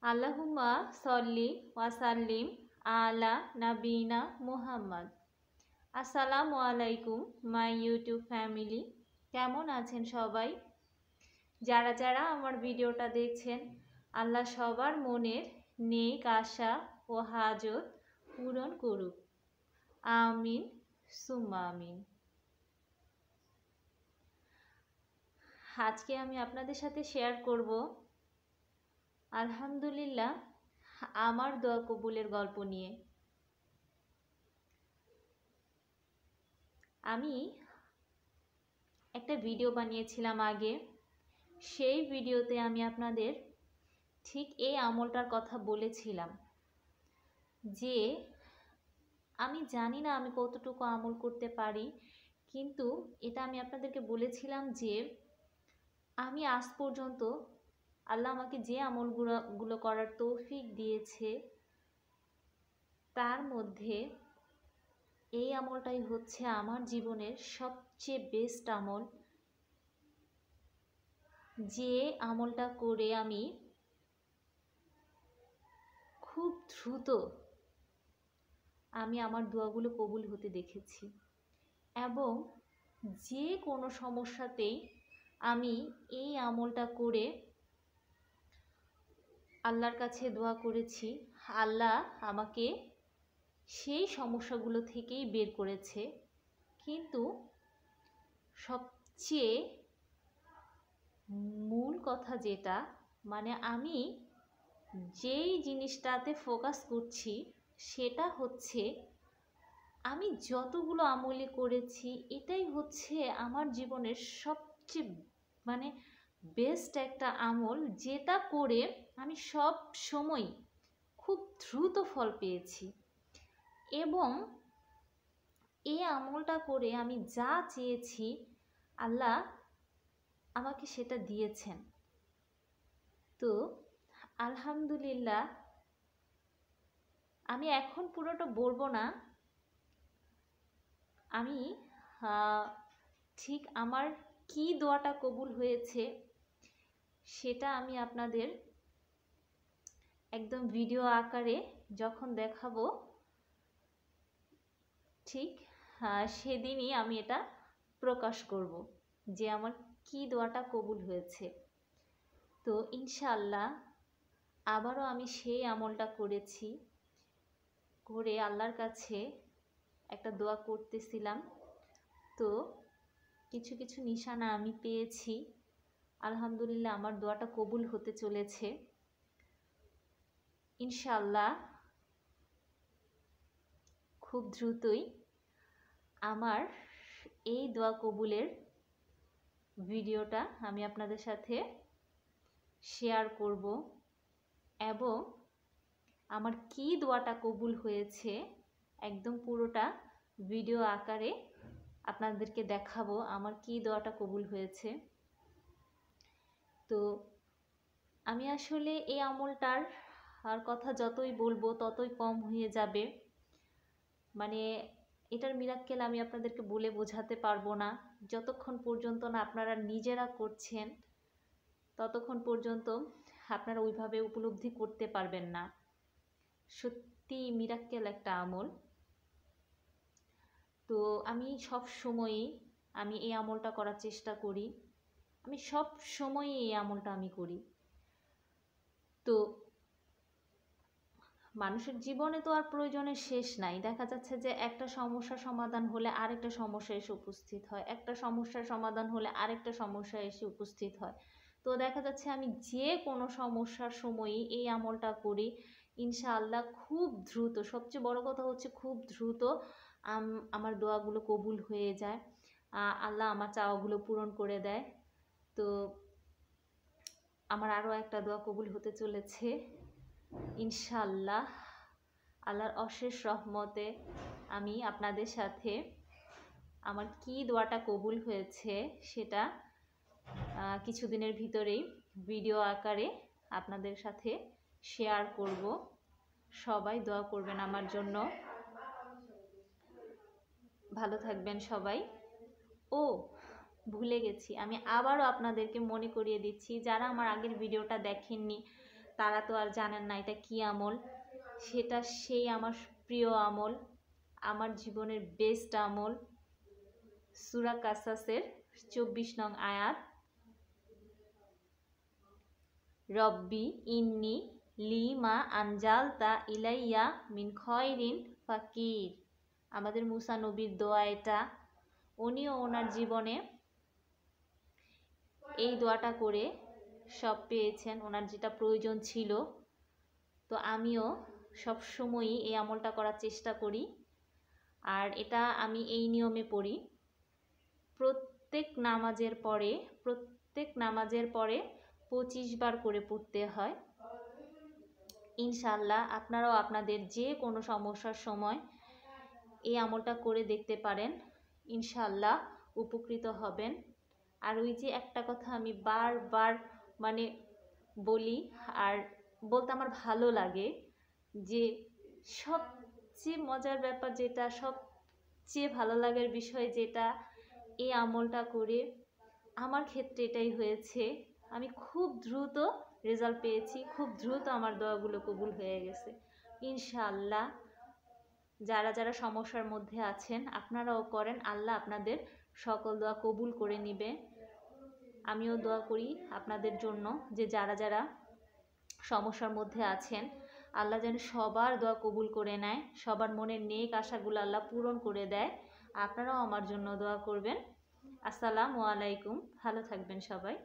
আল্লাহুম্মা সল্লি ওয়াসাল্লিম আলা নাবিনা মুহাম্মদ। আসসালামু আলাইকুম মাই ইউটিউব ফ্যামিলি, কেমন আছেন সবাই? যারা যারা আমার ভিডিওটা দেখছেন, আল্লাহ সবার মনের নেক আশা ও হাজত পূরণ করুক, আমিন সুম্মা আমিন। আজকে আমি আপনাদের সাথে শেয়ার করব আলহামদুলিল্লাহ আমার দোয়া কবুলের গল্প নিয়ে। আমি একটা ভিডিও বানিয়েছিলাম আগে, সেই ভিডিওতে আমি আপনাদের ঠিক এই আমলটার কথা বলেছিলাম যে আমি জানি না আমি কতটুকু আমল করতে পারি, কিন্তু এটা আমি আপনাদেরকে বলেছিলাম যে আমি আজ পর্যন্ত আল্লাহ আমাকে যে আমলগুলো করার তৌফিক দিয়েছে তার মধ্যে এই আমলটাই হচ্ছে আমার জীবনের সবচেয়ে বেস্ট আমল, যে আমলটা করে আমি খুব দ্রুত আমি আমার দোয়াগুলো কবুল হতে দেখেছি এবং যে কোনো সমস্যাতেই আমি এই আমলটা করে আল্লাহর কাছে দোয়া করেছি, আল্লাহ আমাকে সেই সমস্যাগুলো থেকেই বের করেছে। কিন্তু সবচেয়ে মূল কথা যেটা, মানে আমি যেই জিনিসটাতে ফোকাস করছি সেটা হচ্ছে আমি যতগুলো আমলে করেছি এটাই হচ্ছে আমার জীবনের সবচেয়ে মানে বেস্ট একটা আমল, যেটা করে আমি সব সময় খুব দ্রুত ফল পেয়েছি এবং এই আমলটা করে আমি যা চেয়েছি আল্লাহ আমাকে সেটা দিয়েছেন। তো আলহামদুলিল্লাহ, আমি এখন পুরোটা বলবো না, আমি ঠিক আমার কি দোয়াটা কবুল হয়েছে সেটা আমি আপনাদের একদম ভিডিও আকারে যখন দেখাবো ঠিক সেদিনই আমি এটা প্রকাশ করব যে আমার কি দোয়াটা কবুল হয়েছে। তো ইনশাআল্লাহ আবারও আমি সেই আমলটা করেছি, করে আল্লাহর কাছে একটা দোয়া করতেছিলাম। তো কিছু কিছু নিশানা আমি পেয়েছি, আলহামদুলিল্লাহ আমার দোয়াটা কবুল হতে চলেছে ইনশাআল্লাহ। খুব দ্রুতই আমার এই দোয়া কবুলের ভিডিওটা আমি আপনাদের সাথে শেয়ার করব এবং আমার কি দোয়াটা কবুল হয়েছে একদম পুরোটা ভিডিও আকারে আপনাদেরকে দেখাবো আমার কি দোয়াটা কবুল হয়েছে। তো আমি আসলে এই আমলটার আর কথা যতই বলবো ততই কম হয়ে যাবে, মানে এটার মিরাক্কেল আমি আপনাদেরকে বলে বোঝাতে পারবো না। যতক্ষণ পর্যন্ত না আপনারা নিজেরা করছেন ততক্ষণ পর্যন্ত আপনারা ওইভাবে উপলব্ধি করতে পারবেন না। সত্যি মিরাক্কেল একটা আমল। তো আমি সব সময়ই আমি এই আমলটা করার চেষ্টা করি, আমি সব সময়ই এই আমলটা আমি করি। তো মানুষের জীবনে তো আর প্রয়োজনের শেষ নাই, দেখা যাচ্ছে যে একটা সমস্যার সমাধান হলে আরেকটা সমস্যা এসে উপস্থিত হয়, একটা সমস্যার সমাধান হলে আরেকটা সমস্যা এসে উপস্থিত হয়। তো দেখা যাচ্ছে আমি যে কোনো সমস্যার সময়ই এই আমলটা করি, ইনশাআল্লাহ খুব দ্রুত, সবচেয়ে বড় কথা হচ্ছে খুব দ্রুত আমার দোয়াগুলো কবুল হয়ে যায়, আল্লাহ আমার চাওয়াগুলো পূরণ করে দেয়। তো আমার আরও একটা দোয়া কবুল হতে চলেছে ইনশাআল্লাহ। আল্লাহর অশেষ রহমতে আমি আপনাদের সাথে আমার কি দোয়াটা কবুল হয়েছে সেটা কিছুদিনের ভিতরেই ভিডিও আকারে আপনাদের সাথে শেয়ার করব। সবাই দোয়া করবেন আমার জন্য, ভালো থাকবেন সবাই। ও ভুলে গেছি, আমি আবারও আপনাদেরকে মনে করিয়ে দিচ্ছি, যারা আমার আগের ভিডিওটা দেখেননি তারা তো আর জানেন না এটা কি আমল। সেটা সেই আমার প্রিয় আমল, আমার জীবনের বেস্ট আমল। সূরা কাসাসের 24 নং আয়াত, রব্বি ইন্নি লিমা আনজালতা ইলাইয়া মিন খয়রিন ফাকির। আমাদের মুসা নবীর দোয়া এটা। উনিও ওনার জীবনে এই দোয়াটা করে সব পেয়েছেন, ওনার যেটা প্রয়োজন ছিল। তো আমিও সবসময়ই এই আমলটা করার চেষ্টা করি। আর এটা আমি এই নিয়মে পড়ি, প্রত্যেক নামাজের পরে 25 বার করে পড়তে হয়। ইনশাআল্লাহ আপনারাও আপনাদের যে কোনো সমস্যার সময় এই আমলটা করে দেখতে পারেন, ইনশাআল্লাহ উপকৃত হবেন। আর ওই যে একটা কথা আমি বারবার মানে বলি, আর বলতে আমার ভালো লাগে, যে সবচেয়ে মজার ব্যাপার যেটা, সবচেয়ে ভালো লাগার বিষয় যেটা, এই আমলটা করে আমার ক্ষেত্রে এটাই হয়েছে, আমি খুব দ্রুত রেজাল্ট পেয়েছি, খুব দ্রুত আমার দোয়াগুলো কবুল হয়ে গেছে। ইনশাআল্লাহ যারা যারা সমস্যার মধ্যে আছেন আপনারাও করেন, আল্লাহ আপনাদের সকল দোয়া কবুল করে নিবে। আমিও দোয়া করি আপনাদের জন্য, যে যারা যারা সমস্যার মধ্যে আছেন আল্লাহ যেন সবার দোয়া কবুল করে নেয়, সবার মনের নেক আশাগুলো আল্লাহ পূরণ করে দেয়। আপনারাও আমার জন্য দোয়া করবেন। আসসালামু আলাইকুম, ভালো থাকবেন সবাই।